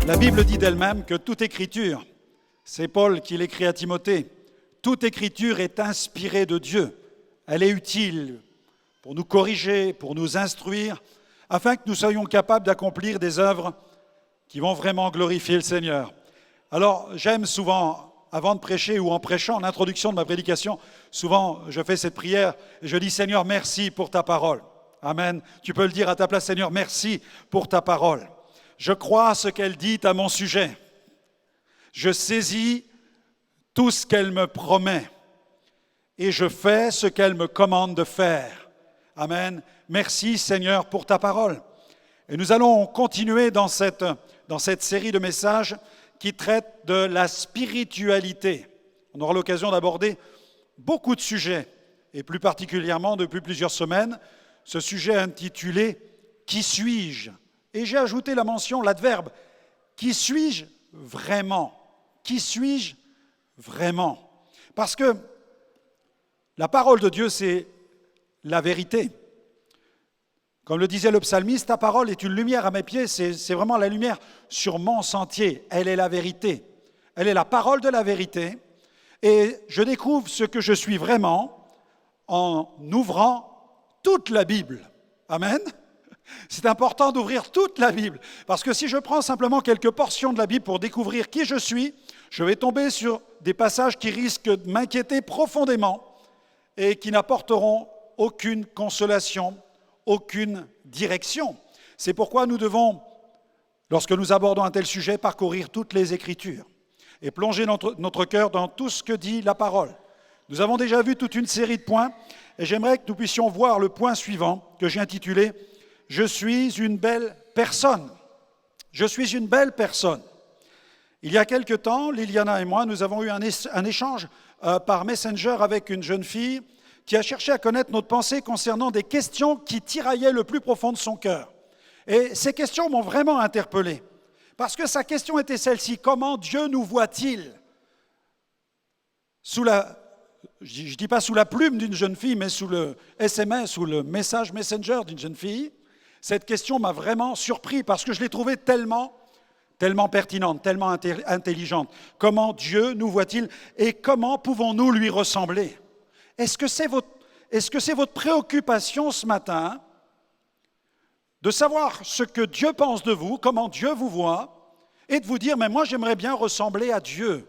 La Bible dit d'elle-même que toute écriture, c'est Paul qui l'écrit à Timothée, toute écriture est inspirée de Dieu. Elle est utile pour nous corriger, pour nous instruire, afin que nous soyons capables d'accomplir des œuvres qui vont vraiment glorifier le Seigneur. Alors, j'aime souvent, avant de prêcher ou en prêchant, en introduction de ma prédication, souvent je fais cette prière et je dis « Seigneur, merci pour ta parole ». Amen. Tu peux le dire à ta place, Seigneur, merci pour ta parole. Je crois ce qu'elle dit à mon sujet. Je saisis tout ce qu'elle me promet et je fais ce qu'elle me commande de faire. Amen. Merci, Seigneur, pour ta parole. Et nous allons continuer dans cette série de messages qui traitent de la spiritualité. On aura l'occasion d'aborder beaucoup de sujets, et plus particulièrement depuis plusieurs semaines, ce sujet intitulé « Qui suis-je » Et j'ai ajouté la mention, l'adverbe « Qui suis-je vraiment » Qui suis-je vraiment? Parce que la parole de Dieu, c'est la vérité. Comme le disait le psalmiste, ta parole est une lumière à mes pieds, c'est vraiment la lumière sur mon sentier. Elle est la vérité. Elle est la parole de la vérité. Et je découvre ce que je suis vraiment en ouvrant toute la Bible. Amen. C'est important d'ouvrir toute la Bible. Parce que si je prends simplement quelques portions de la Bible pour découvrir qui je suis, je vais tomber sur des passages qui risquent de m'inquiéter profondément et qui n'apporteront aucune consolation, aucune direction. C'est pourquoi nous devons, lorsque nous abordons un tel sujet, parcourir toutes les Écritures et plonger notre cœur dans tout ce que dit la parole. Nous avons déjà vu toute une série de points et j'aimerais que nous puissions voir le point suivant que j'ai intitulé « Je suis une belle personne ». Je suis une belle personne. Il y a quelque temps, Liliana et moi, nous avons eu un échange par Messenger avec une jeune fille qui a cherché à connaître notre pensée concernant des questions qui tiraillaient le plus profond de son cœur. Et ces questions m'ont vraiment interpellé. Parce que sa question était celle-ci, comment Dieu nous voit-il? Je ne dis pas sous la plume d'une jeune fille, mais sous le SMS ou le message Messenger d'une jeune fille. Cette question m'a vraiment surpris parce que je l'ai trouvée tellement pertinente, tellement intelligente. Comment Dieu nous voit-il et comment pouvons-nous lui ressembler? Est-ce que c'est votre préoccupation ce matin de savoir ce que Dieu pense de vous, comment Dieu vous voit, et de vous dire, mais moi j'aimerais bien ressembler à Dieu.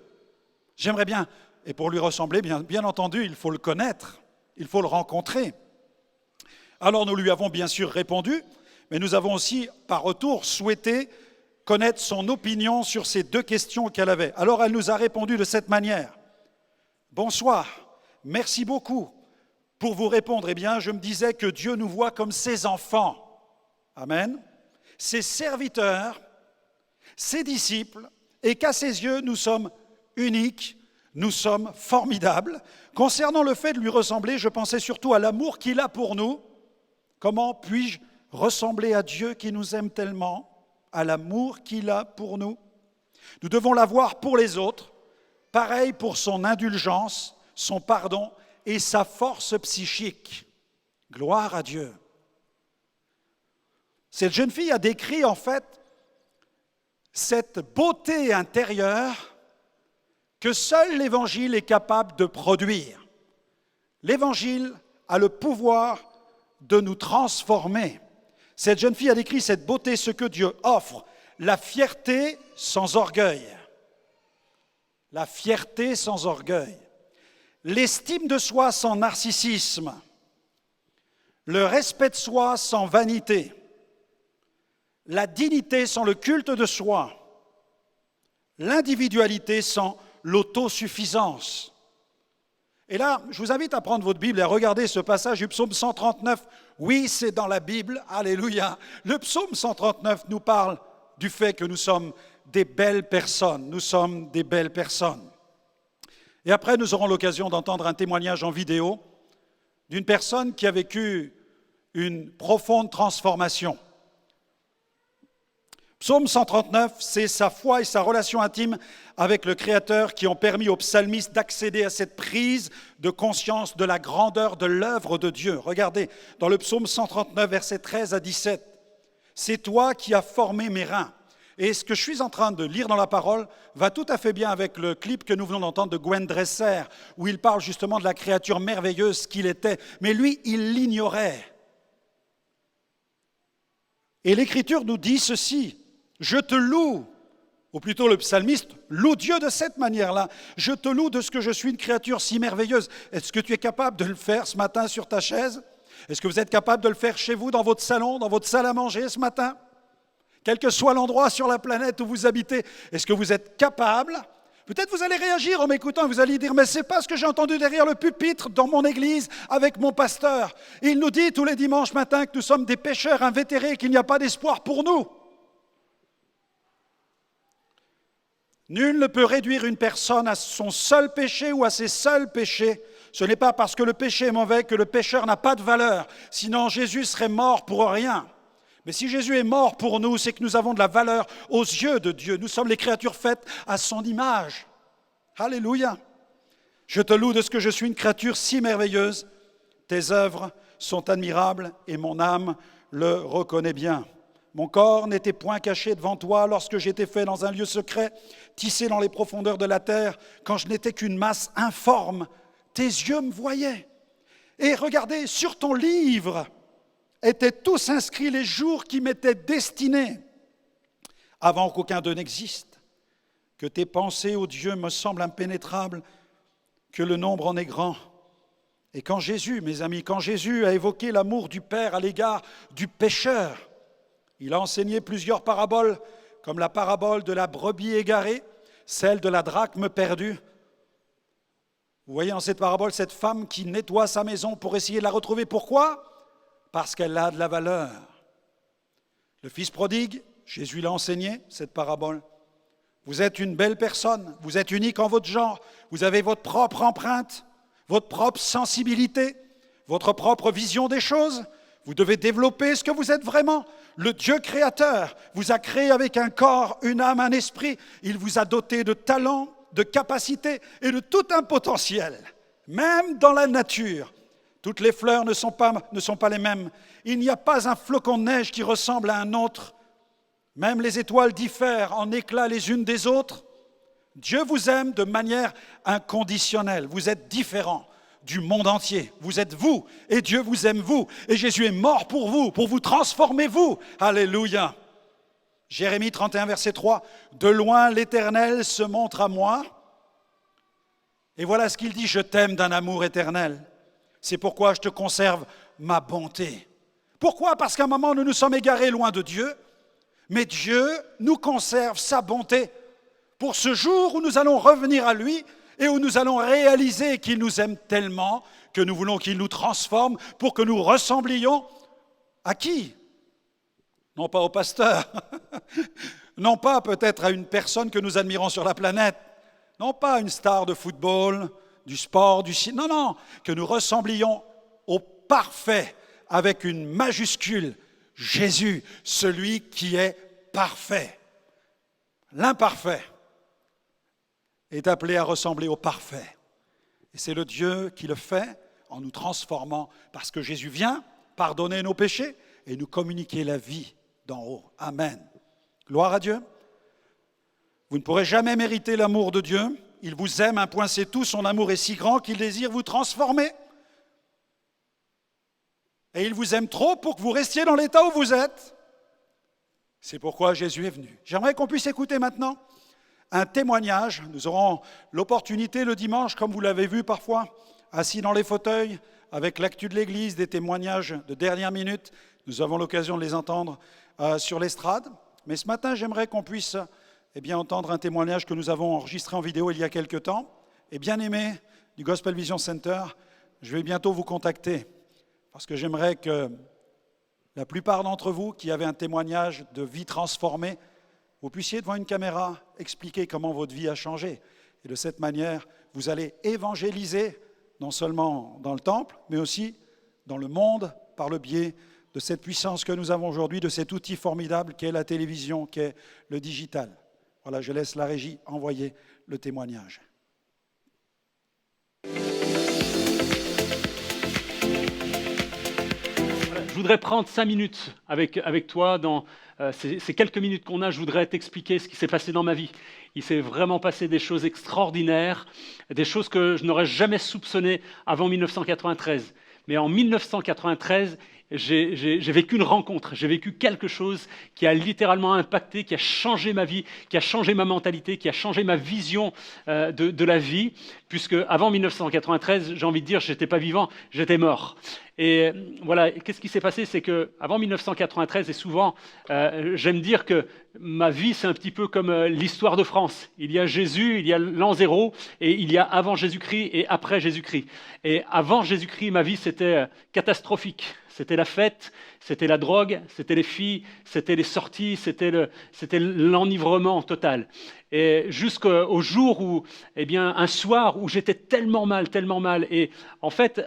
J'aimerais bien, et pour lui ressembler, bien entendu, il faut le connaître, il faut le rencontrer. Alors nous lui avons bien sûr répondu, mais nous avons aussi, par retour, souhaité connaître son opinion sur ces deux questions qu'elle avait. Alors elle nous a répondu de cette manière. Bonsoir, merci beaucoup pour vous répondre. Eh bien, je me disais que Dieu nous voit comme ses enfants. Amen. Ses serviteurs, ses disciples, et qu'à ses yeux, nous sommes uniques, nous sommes formidables. Concernant le fait de lui ressembler, je pensais surtout à l'amour qu'il a pour nous. Comment puis-je ressembler à Dieu qui nous aime tellement, à l'amour qu'il a pour nous? Nous devons l'avoir pour les autres, pareil pour son indulgence, son pardon et sa force psychique. Gloire à Dieu. Cette jeune fille a décrit en fait cette beauté intérieure que seul l'Évangile est capable de produire. L'Évangile a le pouvoir de nous transformer. Cette jeune fille a décrit cette beauté, ce que Dieu offre, la fierté sans orgueil. La fierté sans orgueil. L'estime de soi sans narcissisme. Le respect de soi sans vanité. La dignité sans le culte de soi. L'individualité sans l'autosuffisance. Et là, je vous invite à prendre votre Bible et à regarder ce passage du psaume 139. Oui, c'est dans la Bible, alléluia. Le psaume 139 nous parle du fait que nous sommes des belles personnes. Nous sommes des belles personnes. Et après, nous aurons l'occasion d'entendre un témoignage en vidéo d'une personne qui a vécu une profonde transformation. Psaume 139, c'est sa foi et sa relation intime avec le Créateur qui ont permis au psalmiste d'accéder à cette prise de conscience de la grandeur de l'œuvre de Dieu. Regardez, dans le psaume 139, versets 13 à 17, « C'est toi qui as formé mes reins. Et ce que je suis en train de lire dans la parole va tout à fait bien avec le clip que nous venons d'entendre de Gwen Dresser, où il parle justement de la créature merveilleuse qu'il était. Mais lui, il l'ignorait. Et l'Écriture nous dit ceci, « Je te loue », ou plutôt le psalmiste loue Dieu de cette manière-là. « Je te loue de ce que je suis une créature si merveilleuse. » Est-ce que tu es capable de le faire ce matin sur ta chaise? Est-ce que vous êtes capable de le faire chez vous, dans votre salon, dans votre salle à manger ce matin? Quel que soit l'endroit sur la planète où vous habitez, est-ce que vous êtes capable? Peut-être vous allez réagir en m'écoutant, vous allez dire, mais ce n'est pas ce que j'ai entendu derrière le pupitre dans mon église avec mon pasteur. Il nous dit tous les dimanches matins que nous sommes des pécheurs invétérés et qu'il n'y a pas d'espoir pour nous. Nul ne peut réduire une personne à son seul péché ou à ses seuls péchés. Ce n'est pas parce que le péché est mauvais que le pécheur n'a pas de valeur. Sinon, Jésus serait mort pour rien. Mais si Jésus est mort pour nous, c'est que nous avons de la valeur aux yeux de Dieu. Nous sommes les créatures faites à son image. Alléluia. Je te loue de ce que je suis une créature si merveilleuse. Tes œuvres sont admirables et mon âme le reconnaît bien. Mon corps n'était point caché devant toi lorsque j'étais fait dans un lieu secret, tissé dans les profondeurs de la terre, quand je n'étais qu'une masse informe. Tes yeux me voyaient. Et regardez, sur ton livre étaient tous inscrits les jours qui m'étaient destinés, avant qu'aucun d'eux n'existe, que tes pensées, ô Dieu, me semblent impénétrables, que le nombre en est grand. Et quand Jésus, mes amis, quand Jésus a évoqué l'amour du Père à l'égard du pécheur, il a enseigné plusieurs paraboles, comme la parabole de la brebis égarée, celle de la drachme perdue. Vous voyez dans cette parabole cette femme qui nettoie sa maison pour essayer de la retrouver. Pourquoi ? Parce qu'elle a de la valeur. Le fils prodigue, Jésus l'a enseigné, cette parabole. Vous êtes une belle personne, vous êtes unique en votre genre, vous avez votre propre empreinte, votre propre sensibilité, votre propre vision des choses. Vous devez développer ce que vous êtes vraiment. Le Dieu créateur vous a créé avec un corps, une âme, un esprit. Il vous a doté de talents, de capacités et de tout un potentiel, même dans la nature. Toutes les fleurs ne sont pas les mêmes. Il n'y a pas un flocon de neige qui ressemble à un autre. Même les étoiles diffèrent en éclat les unes des autres. Dieu vous aime de manière inconditionnelle. Vous êtes différents du monde entier. Vous êtes vous et Dieu vous aime vous. Et Jésus est mort pour vous transformer vous. Alléluia. Jérémie 31, verset 3. De loin l'Éternel se montre à moi. Et voilà ce qu'il dit, je t'aime d'un amour éternel. C'est pourquoi je te conserve ma bonté. Pourquoi ? Parce qu'à un moment, nous nous sommes égarés loin de Dieu, mais Dieu nous conserve sa bonté pour ce jour où nous allons revenir à lui et où nous allons réaliser qu'il nous aime tellement que nous voulons qu'il nous transforme pour que nous ressemblions à qui ? Non pas au pasteur, non pas peut-être à une personne que nous admirons sur la planète, non pas à une star de football, du sport, du cinéma, non, que nous ressemblions au parfait avec une majuscule, Jésus, celui qui est parfait. L'imparfait est appelé à ressembler au parfait. Et c'est le Dieu qui le fait en nous transformant, parce que Jésus vient pardonner nos péchés et nous communiquer la vie d'en haut. Amen. Gloire à Dieu. Vous ne pourrez jamais mériter l'amour de Dieu. Il vous aime, un point c'est tout, son amour est si grand qu'il désire vous transformer. Et il vous aime trop pour que vous restiez dans l'état où vous êtes. C'est pourquoi Jésus est venu. J'aimerais qu'on puisse écouter maintenant un témoignage. Nous aurons l'opportunité le dimanche, comme vous l'avez vu parfois, assis dans les fauteuils, avec l'actu de l'Église, des témoignages de dernière minute. Nous avons l'occasion de les entendre sur l'estrade. Mais ce matin, j'aimerais qu'on puisse entendre un témoignage que nous avons enregistré en vidéo il y a quelque temps. Et bien aimé du Gospel Vision Center, je vais bientôt vous contacter parce que j'aimerais que la plupart d'entre vous qui avez un témoignage de vie transformée, vous puissiez devant une caméra expliquer comment votre vie a changé. Et de cette manière, vous allez évangéliser non seulement dans le temple, mais aussi dans le monde par le biais de cette puissance que nous avons aujourd'hui, de cet outil formidable qu'est la télévision, qu'est le digital. Voilà, je laisse la régie envoyer le témoignage. Je voudrais prendre 5 minutes avec toi. Dans ces quelques minutes qu'on a, je voudrais t'expliquer ce qui s'est passé dans ma vie. Il s'est vraiment passé des choses extraordinaires, des choses que je n'aurais jamais soupçonnées avant 1993. Mais en 1993, j'ai vécu une rencontre, j'ai vécu quelque chose qui a littéralement impacté, qui a changé ma vie, qui a changé ma mentalité, qui a changé ma vision de la vie, puisque avant 1993, j'ai envie de dire, je n'étais pas vivant, j'étais mort. Et voilà, qu'est-ce qui s'est passé? C'est qu'avant 1993, et souvent, j'aime dire que ma vie, c'est un petit peu comme l'histoire de France. Il y a Jésus, il y a l'an 0, et il y a avant Jésus-Christ et après Jésus-Christ. Et avant Jésus-Christ, ma vie, c'était catastrophique. C'était la fête, c'était la drogue, c'était les filles, c'était les sorties, c'était l'enivrement total. Et jusqu'au jour où, eh bien, un soir où j'étais tellement mal, et en fait,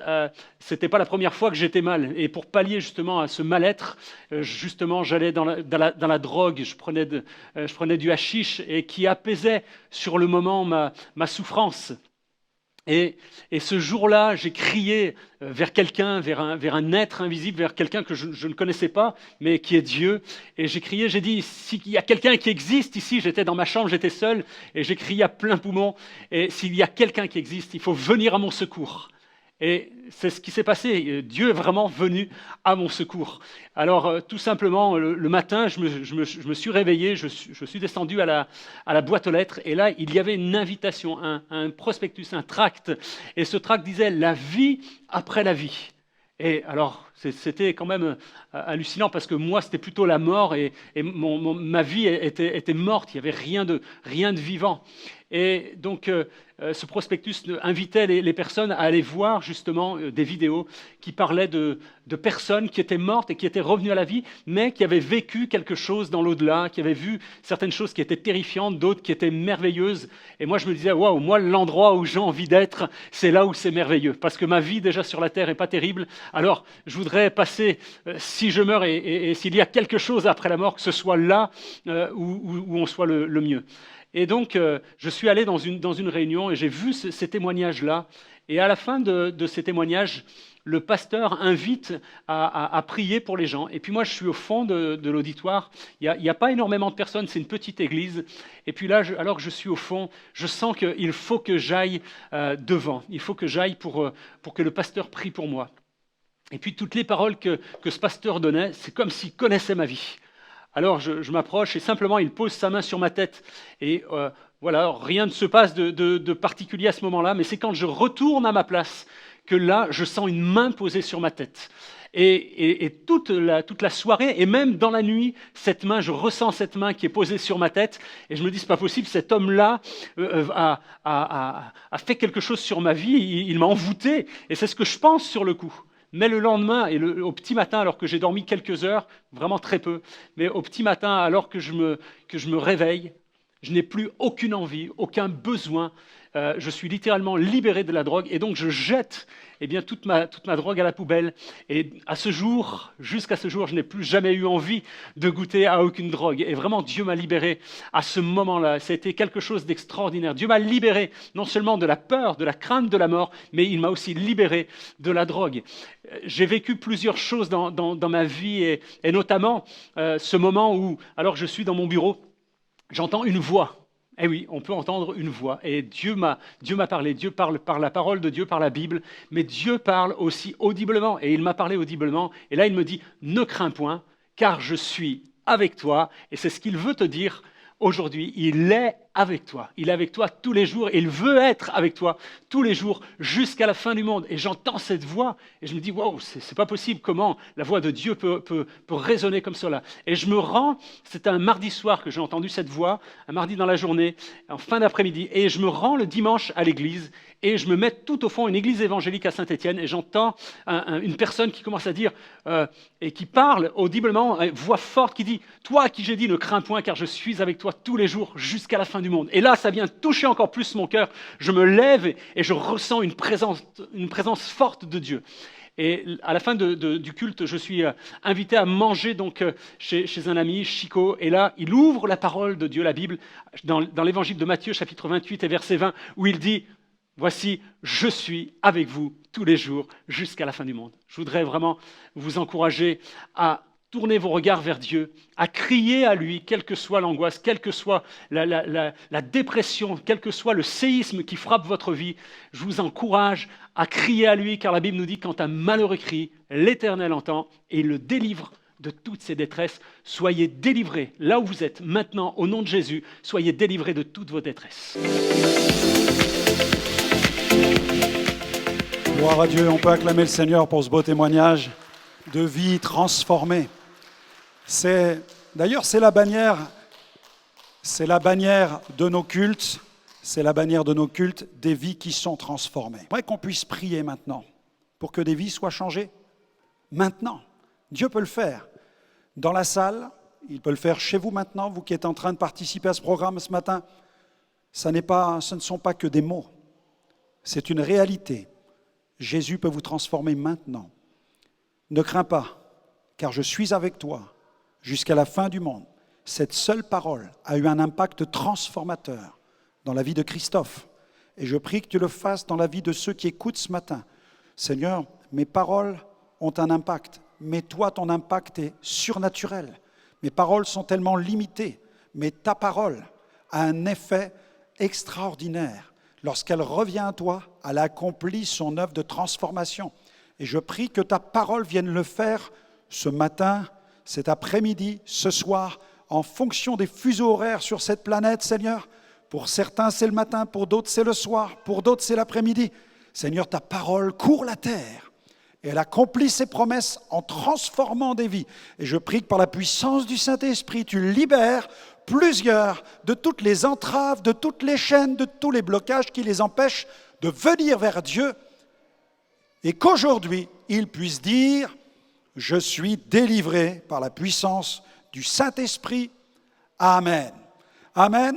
c'était pas la première fois que j'étais mal. Et pour pallier justement à ce mal-être, justement, j'allais dans la drogue, je prenais du hashish et qui apaisait sur le moment ma souffrance. Et ce jour-là, j'ai crié vers quelqu'un, vers un être invisible, vers quelqu'un que je ne connaissais pas, mais qui est Dieu. Et j'ai crié, j'ai dit, s'il y a quelqu'un qui existe ici, j'étais dans ma chambre, j'étais seul, et j'ai crié à plein poumon, et s'il y a quelqu'un qui existe, il faut venir à mon secours. Et c'est ce qui s'est passé. Dieu est vraiment venu à mon secours. Alors, tout simplement, le matin, je me suis réveillé, je suis descendu à la boîte aux lettres, et là, il y avait une invitation, un prospectus, un tract. Et ce tract disait « La vie après la vie ». Et alors, c'était quand même hallucinant parce que moi, c'était plutôt la mort et ma vie était morte, il n'y avait rien de vivant. Et donc, ce prospectus invitait les personnes à aller voir justement des vidéos qui parlaient de personnes qui étaient mortes et qui étaient revenues à la vie, mais qui avaient vécu quelque chose dans l'au-delà, qui avaient vu certaines choses qui étaient terrifiantes, d'autres qui étaient merveilleuses. Et moi, je me disais, waouh, moi, l'endroit où j'ai envie d'être, c'est là où c'est merveilleux. Parce que ma vie, déjà sur la terre, n'est pas terrible. Alors, je voudrais passer, si je meurs et s'il y a quelque chose après la mort, que ce soit là où on soit le mieux. Et donc, je suis allé dans une réunion et j'ai vu ces témoignages-là. Et à la fin de ces témoignages, le pasteur invite à prier pour les gens. Et puis moi, je suis au fond de l'auditoire. Il n'y a pas énormément de personnes, c'est une petite église. Et puis là, alors que je suis au fond, je sens qu'il faut que j'aille devant. Il faut que j'aille pour que le pasteur prie pour moi. Et puis toutes les paroles que ce pasteur donnait, c'est comme s'il connaissait ma vie. Alors je m'approche et simplement il pose sa main sur ma tête. Et voilà, rien ne se passe de particulier à ce moment-là, mais c'est quand je retourne à ma place que là, je sens une main posée sur ma tête. Et toute la soirée, et même dans la nuit, je ressens cette main qui est posée sur ma tête, et je me dis, c'est pas possible, cet homme-là a fait quelque chose sur ma vie, il m'a envoûté, et c'est ce que je pense sur le coup. Mais le lendemain, et au petit matin, alors que j'ai dormi quelques heures, vraiment très peu, mais au petit matin, alors que je me réveille, je n'ai plus aucune envie, aucun besoin. Je suis littéralement libéré de la drogue et donc je jette toute ma drogue à la poubelle. Et jusqu'à ce jour, je n'ai plus jamais eu envie de goûter à aucune drogue. Et vraiment, Dieu m'a libéré à ce moment-là. C'était quelque chose d'extraordinaire. Dieu m'a libéré non seulement de la peur, de la crainte de la mort, mais il m'a aussi libéré de la drogue. J'ai vécu plusieurs choses dans ma vie et notamment ce moment où, alors que je suis dans mon bureau, j'entends une voix. Eh oui, on peut entendre une voix. Et Dieu m'a parlé. Dieu parle par la parole de Dieu, par la Bible. Mais Dieu parle aussi audiblement. Et il m'a parlé audiblement. Et là, il me dit, ne crains point, car je suis avec toi. Et c'est ce qu'il veut te dire aujourd'hui. Il est avec toi. Il est avec toi tous les jours. Et il veut être avec toi tous les jours jusqu'à la fin du monde. Et j'entends cette voix. Et je me dis, wow, c'est pas possible. Comment la voix de Dieu peut résonner comme cela? Et je me rends, c'est un mardi soir que j'ai entendu cette voix, un mardi dans la journée, en fin d'après-midi. Et je me rends le dimanche à l'église. Et je me mets tout au fond, une église évangélique à Saint-Étienne. Et j'entends une personne qui commence à dire, et qui parle audiblement, voix forte, qui dit, toi à qui j'ai dit, ne crains point, car je suis avec toi tous les jours jusqu'à la fin du monde. Et là, ça vient toucher encore plus mon cœur. Je me lève et je ressens une présence forte de Dieu. Et à la fin du culte, je suis invité à manger donc chez un ami, Chico. Et là, il ouvre la parole de Dieu, la Bible, dans l'évangile de Matthieu, chapitre 28 et verset 20, où il dit voici, je suis avec vous tous les jours jusqu'à la fin du monde. Je voudrais vraiment vous encourager à tourner vos regards vers Dieu, à crier à lui, quelle que soit l'angoisse, quelle que soit la dépression, quel que soit le séisme qui frappe votre vie. Je vous encourage à crier à lui, car la Bible nous dit quand un malheureux crie, l'Éternel entend et il le délivre de toutes ses détresses. Soyez délivrés là où vous êtes maintenant, au nom de Jésus, soyez délivrés de toutes vos détresses. Gloire à Dieu, on peut acclamer le Seigneur pour ce beau témoignage de vie transformée. D'ailleurs, c'est la bannière de nos cultes, des vies qui sont transformées. J'aimerais qu'on puisse prier maintenant pour que des vies soient changées. Maintenant, Dieu peut le faire. Dans la salle, il peut le faire chez vous maintenant, vous qui êtes en train de participer à ce programme ce matin. Ce ne sont pas que des mots, c'est une réalité. Jésus peut vous transformer maintenant. Ne crains pas, car je suis avec toi jusqu'à la fin du monde. Cette seule parole a eu un impact transformateur dans la vie de Christophe. Et je prie que tu le fasses dans la vie de ceux qui écoutent ce matin. Seigneur, mes paroles ont un impact, mais toi, ton impact est surnaturel. Mes paroles sont tellement limitées, mais ta parole a un effet extraordinaire. Lorsqu'elle revient à toi, elle accomplit son œuvre de transformation. Et je prie que ta parole vienne le faire ce matin, cet après-midi, ce soir, en fonction des fuseaux horaires sur cette planète, Seigneur. Pour certains, c'est le matin, pour d'autres, c'est le soir, pour d'autres, c'est l'après-midi. Seigneur, ta parole court la terre et elle accomplit ses promesses en transformant des vies. Et je prie que par la puissance du Saint-Esprit, tu libères plusieurs de toutes les entraves, de toutes les chaînes, de tous les blocages qui les empêchent de venir vers Dieu et qu'aujourd'hui, ils puissent dire « Je suis délivré par la puissance du Saint-Esprit. Amen. » Amen.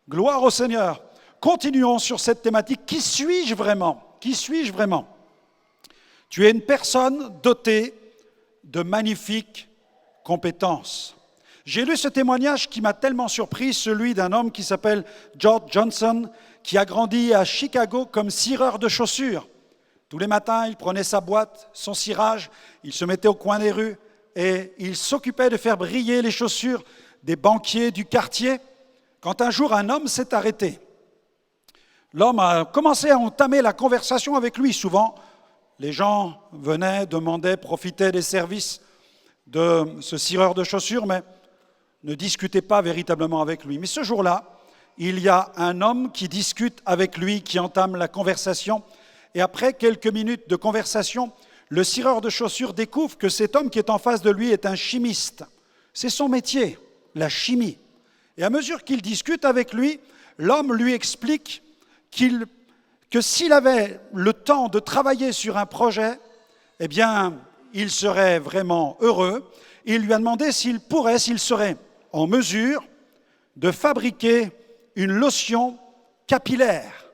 Gloire au Seigneur. Continuons sur cette thématique. Qui suis-je vraiment ? Qui suis-je vraiment ? Tu es une personne dotée de magnifiques compétences. J'ai lu ce témoignage qui m'a tellement surpris, celui d'un homme qui s'appelle George Johnson, qui a grandi à Chicago comme cireur de chaussures. Tous les matins, il prenait sa boîte, son cirage, il se mettait au coin des rues et il s'occupait de faire briller les chaussures des banquiers du quartier. Quand un jour, un homme s'est arrêté, l'homme a commencé à entamer la conversation avec lui. Souvent, les gens venaient, demandaient, profitaient des services de ce cireur de chaussures, mais ne discutaient pas véritablement avec lui. Mais ce jour-là, il y a un homme qui discute avec lui, qui entame la conversation. Et après quelques minutes de conversation, le cireur de chaussures découvre que cet homme qui est en face de lui est un chimiste. C'est son métier, la chimie. Et à mesure qu'il discute avec lui, l'homme lui explique que s'il avait le temps de travailler sur un projet, eh bien, il serait vraiment heureux. Il lui a demandé s'il serait en mesure de fabriquer une lotion capillaire.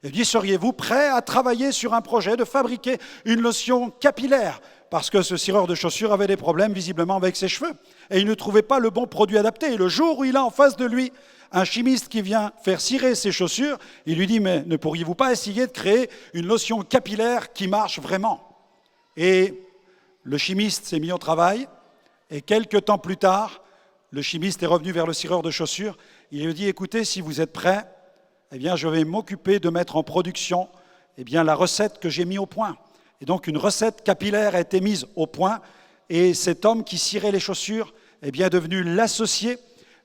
Il dit, seriez-vous prêt à travailler sur un projet de fabriquer une lotion capillaire ? Parce que ce cireur de chaussures avait des problèmes visiblement avec ses cheveux et il ne trouvait pas le bon produit adapté. Et le jour où il a en face de lui un chimiste qui vient faire cirer ses chaussures, il lui dit, mais ne pourriez-vous pas essayer de créer une lotion capillaire qui marche vraiment ? Et le chimiste s'est mis au travail et quelques temps plus tard, le chimiste est revenu vers le cireur de chaussures. Il lui dit, écoutez, si vous êtes prêts, eh bien, je vais m'occuper de mettre en production la recette que j'ai mise au point. Et donc, une recette capillaire a été mise au point et cet homme qui cirait les chaussures est devenu l'associé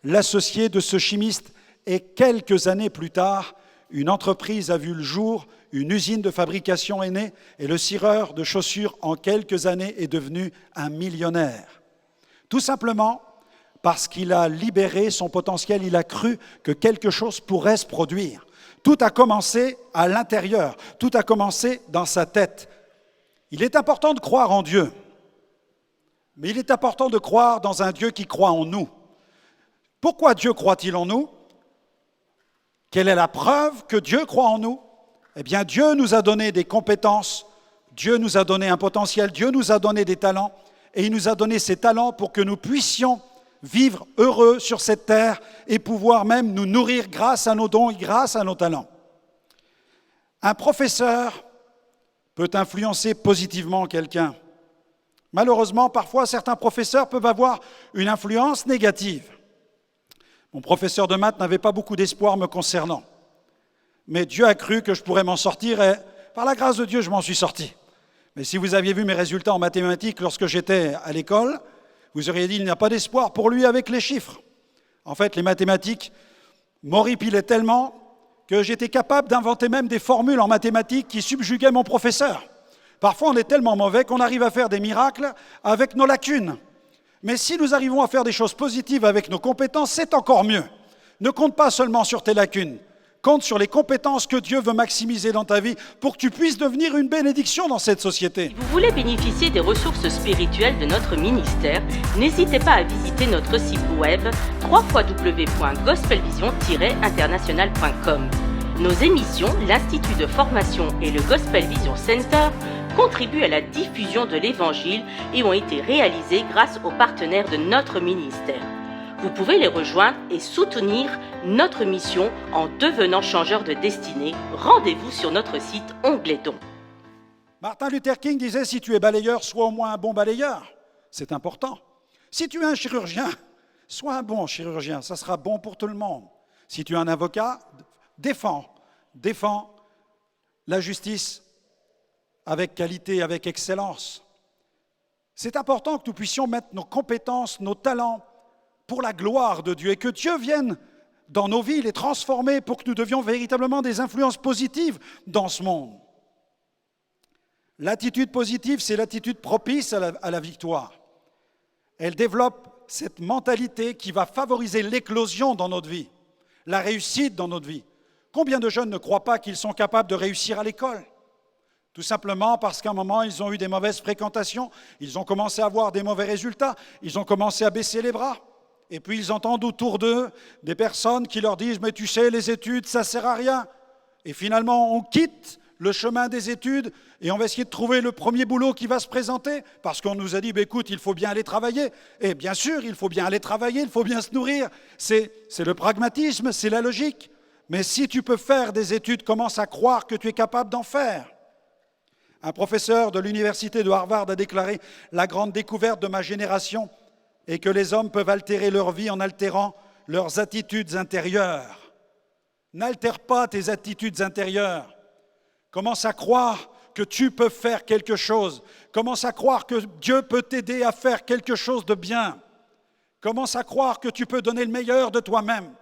de ce chimiste. Et quelques années plus tard, une entreprise a vu le jour, une usine de fabrication est née et le cireur de chaussures, en quelques années, est devenu un millionnaire. Tout simplement parce qu'il a libéré son potentiel, il a cru que quelque chose pourrait se produire. Tout a commencé à l'intérieur, tout a commencé dans sa tête. Il est important de croire en Dieu, mais il est important de croire dans un Dieu qui croit en nous. Pourquoi Dieu croit-il en nous ? Quelle est la preuve que Dieu croit en nous ? Eh bien, Dieu nous a donné des compétences, Dieu nous a donné un potentiel, Dieu nous a donné des talents, et il nous a donné ces talents pour que nous puissions vivre heureux sur cette terre et pouvoir même nous nourrir grâce à nos dons et grâce à nos talents. Un professeur peut influencer positivement quelqu'un. Malheureusement, parfois, certains professeurs peuvent avoir une influence négative. Mon professeur de maths n'avait pas beaucoup d'espoir me concernant. Mais Dieu a cru que je pourrais m'en sortir et par la grâce de Dieu, je m'en suis sorti. Mais si vous aviez vu mes résultats en mathématiques lorsque j'étais à l'école, vous auriez dit il n'y a pas d'espoir pour lui avec les chiffres. En fait, les mathématiques m'horripilaient tellement que j'étais capable d'inventer même des formules en mathématiques qui subjuguaient mon professeur. Parfois, on est tellement mauvais qu'on arrive à faire des miracles avec nos lacunes. Mais si nous arrivons à faire des choses positives avec nos compétences, c'est encore mieux. Ne compte pas seulement sur tes lacunes, compte sur les compétences que Dieu veut maximiser dans ta vie pour que tu puisses devenir une bénédiction dans cette société. Si vous voulez bénéficier des ressources spirituelles de notre ministère, n'hésitez pas à visiter notre site web www.gospelvision-international.com. Nos émissions, l'Institut de formation et le Gospel Vision Center contribuent à la diffusion de l'Évangile et ont été réalisées grâce aux partenaires de notre ministère. Vous pouvez les rejoindre et soutenir notre mission en devenant changeur de destinée. Rendez-vous sur notre site onglet dons. Martin Luther King disait, si tu es balayeur, sois au moins un bon balayeur. C'est important. Si tu es un chirurgien, sois un bon chirurgien. Ça sera bon pour tout le monde. Si tu es un avocat, défends la justice avec qualité, avec excellence. C'est important que nous puissions mettre nos compétences, nos talents pour la gloire de Dieu et que Dieu vienne dans nos vies les transformer pour que nous devions véritablement des influences positives dans ce monde. L'attitude positive, c'est l'attitude propice à la victoire. Elle développe cette mentalité qui va favoriser l'éclosion dans notre vie, la réussite dans notre vie. Combien de jeunes ne croient pas qu'ils sont capables de réussir à l'école ? Tout simplement parce qu'à un moment, ils ont eu des mauvaises fréquentations, ils ont commencé à avoir des mauvais résultats, ils ont commencé à baisser les bras. Et puis ils entendent autour d'eux des personnes qui leur disent « mais tu sais, les études, ça ne sert à rien ». Et finalement, on quitte le chemin des études et on va essayer de trouver le premier boulot qui va se présenter parce qu'on nous a dit « écoute, il faut bien aller travailler ». Et bien sûr, il faut bien aller travailler, il faut bien se nourrir. C'est le pragmatisme, c'est la logique. Mais si tu peux faire des études, commence à croire que tu es capable d'en faire. Un professeur de l'université de Harvard a déclaré « la grande découverte de ma génération est que les hommes peuvent altérer leur vie en altérant leurs attitudes intérieures. » N'altère pas tes attitudes intérieures. Commence à croire que tu peux faire quelque chose. Commence à croire que Dieu peut t'aider à faire quelque chose de bien. Commence à croire que tu peux donner le meilleur de toi-même.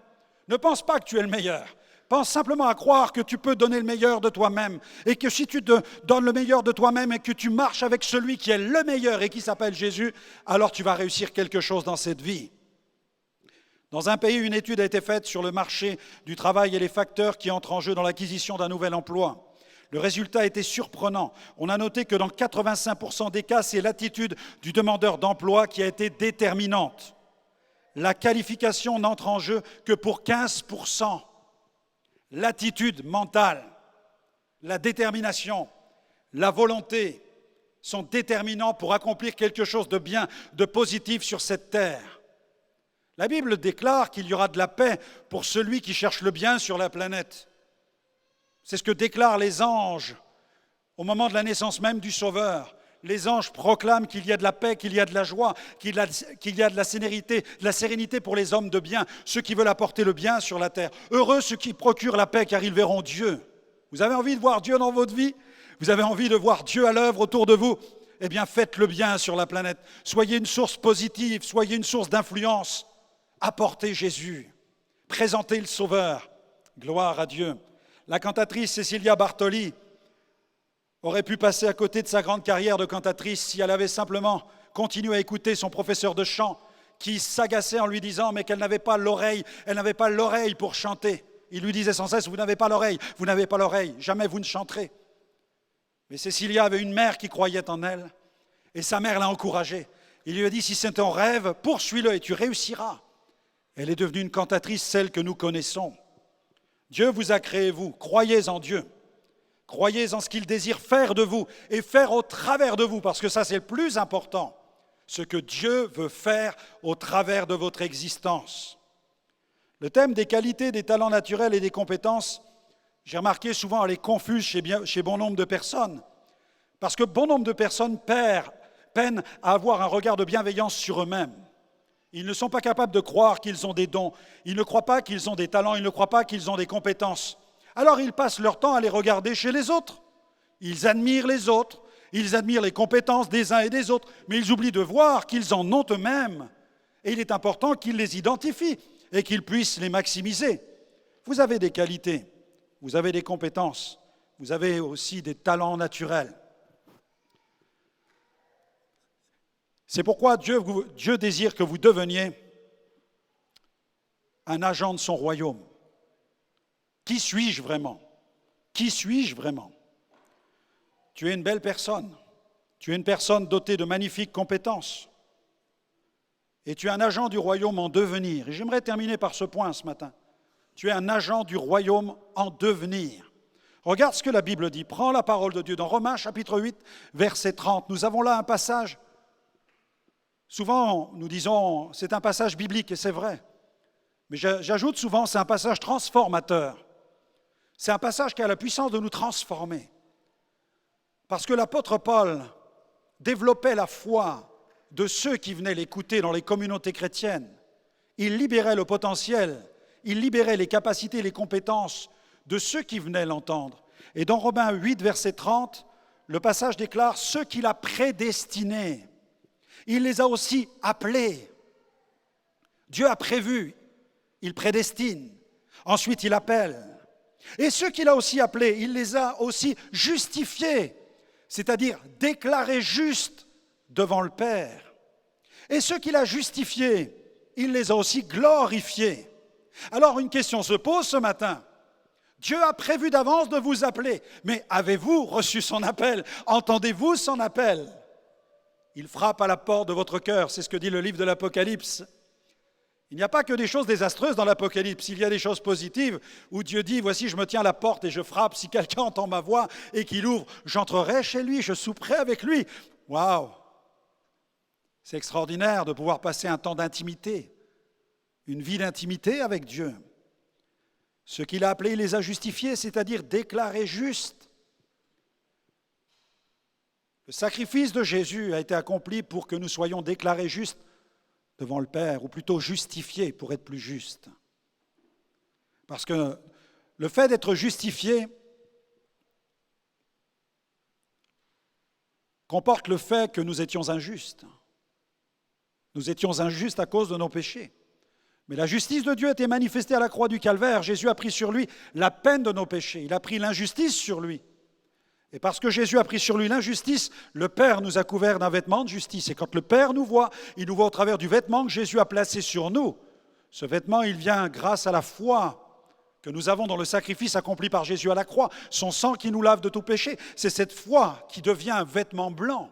Ne pense pas que tu es le meilleur. Pense simplement à croire que tu peux donner le meilleur de toi-même et que si tu te donnes le meilleur de toi-même et que tu marches avec celui qui est le meilleur et qui s'appelle Jésus, alors tu vas réussir quelque chose dans cette vie. Dans un pays, une étude a été faite sur le marché du travail et les facteurs qui entrent en jeu dans l'acquisition d'un nouvel emploi. Le résultat était surprenant. On a noté que dans 85% des cas, c'est l'attitude du demandeur d'emploi qui a été déterminante. La qualification n'entre en jeu que pour 15%. L'attitude mentale, la détermination, la volonté sont déterminants pour accomplir quelque chose de bien, de positif sur cette terre. La Bible déclare qu'il y aura de la paix pour celui qui cherche le bien sur la planète. C'est ce que déclarent les anges au moment de la naissance même du Sauveur. Les anges proclament qu'il y a de la paix, qu'il y a de la joie, qu'il y a de la sérénité pour les hommes de bien, ceux qui veulent apporter le bien sur la terre. Heureux ceux qui procurent la paix, car ils verront Dieu. Vous avez envie de voir Dieu dans votre vie ? Vous avez envie de voir Dieu à l'œuvre autour de vous ? Eh bien, faites le bien sur la planète. Soyez une source positive, soyez une source d'influence. Apportez Jésus. Présentez le Sauveur. Gloire à Dieu. La cantatrice Cecilia Bartoli aurait pu passer à côté de sa grande carrière de cantatrice si elle avait simplement continué à écouter son professeur de chant qui s'agaçait en lui disant mais qu'elle n'avait pas l'oreille, pour chanter. Il lui disait sans cesse, vous n'avez pas l'oreille, jamais vous ne chanterez. Mais Cecilia avait une mère qui croyait en elle et sa mère l'a encouragée. Il lui a dit, si c'est ton rêve, poursuis-le et tu réussiras. Elle est devenue une cantatrice, celle que nous connaissons. Dieu vous a créé, vous, croyez en Dieu. Croyez en ce qu'il désire faire de vous et faire au travers de vous, parce que ça c'est le plus important, ce que Dieu veut faire au travers de votre existence. Le thème des qualités, des talents naturels et des compétences, J'ai remarqué souvent, elle est confuse chez bon nombre de personnes, parce que bon nombre de personnes peinent à avoir un regard de bienveillance sur eux-mêmes. Ils ne sont pas capables de croire qu'ils ont des dons, ils ne croient pas qu'ils ont des talents, ils ne croient pas qu'ils ont des compétences. Alors ils passent leur temps à les regarder chez les autres. Ils admirent les autres, ils admirent les compétences des uns et des autres, mais ils oublient de voir qu'ils en ont eux-mêmes. Et il est important qu'ils les identifient et qu'ils puissent les maximiser. Vous avez des qualités, vous avez des compétences, vous avez aussi des talents naturels. C'est pourquoi Dieu désire que vous deveniez un agent de son royaume. Qui suis-je vraiment? Qui suis-je vraiment? Tu es une belle personne. Tu es une personne dotée de magnifiques compétences. Et tu es un agent du royaume en devenir. Et j'aimerais terminer par ce point ce matin. Tu es un agent du royaume en devenir. Regarde ce que la Bible dit. Prends la parole de Dieu dans Romains chapitre 8, verset 30. Nous avons là un passage. Souvent, nous disons, c'est un passage biblique, et c'est vrai. Mais j'ajoute souvent, c'est un passage transformateur. C'est un passage qui a la puissance de nous transformer. Parce que l'apôtre Paul développait la foi de ceux qui venaient l'écouter dans les communautés chrétiennes. Il libérait le potentiel, il libérait les capacités, les compétences de ceux qui venaient l'entendre. Et dans Romains 8, verset 30, le passage déclare « ceux qu'il a prédestinés ». Il les a aussi appelés. Dieu a prévu, il prédestine. Ensuite, il appelle. Et ceux qu'il a aussi appelés, il les a aussi justifiés, c'est-à-dire déclarés justes devant le Père. Et ceux qu'il a justifiés, il les a aussi glorifiés. Alors une question se pose ce matin. Dieu a prévu d'avance de vous appeler, mais avez-vous reçu son appel? Entendez-vous son appel? Il frappe à la porte de votre cœur, c'est ce que dit le livre de l'Apocalypse. Il n'y a pas que des choses désastreuses dans l'Apocalypse, il y a des choses positives où Dieu dit, voici je me tiens à la porte et je frappe, si quelqu'un entend ma voix et qu'il ouvre, j'entrerai chez lui, je souperai avec lui. Waouh! C'est extraordinaire de pouvoir passer un temps d'intimité, une vie d'intimité avec Dieu. Ce qu'il a appelé, il les a justifiés, c'est-à-dire déclarés justes. Le sacrifice de Jésus a été accompli pour que nous soyons déclarés justes devant le Père, ou plutôt justifiés pour être plus justes. Parce que le fait d'être justifié comporte le fait que nous étions injustes. Nous étions injustes à cause de nos péchés. Mais la justice de Dieu a été manifestée à la croix du Calvaire. Jésus a pris sur lui la peine de nos péchés. Il a pris l'injustice sur lui. Et parce que Jésus a pris sur lui l'injustice, le Père nous a couverts d'un vêtement de justice. Et quand le Père nous voit, il nous voit au travers du vêtement que Jésus a placé sur nous. Ce vêtement, il vient grâce à la foi que nous avons dans le sacrifice accompli par Jésus à la croix. Son sang qui nous lave de tout péché. C'est cette foi qui devient un vêtement blanc.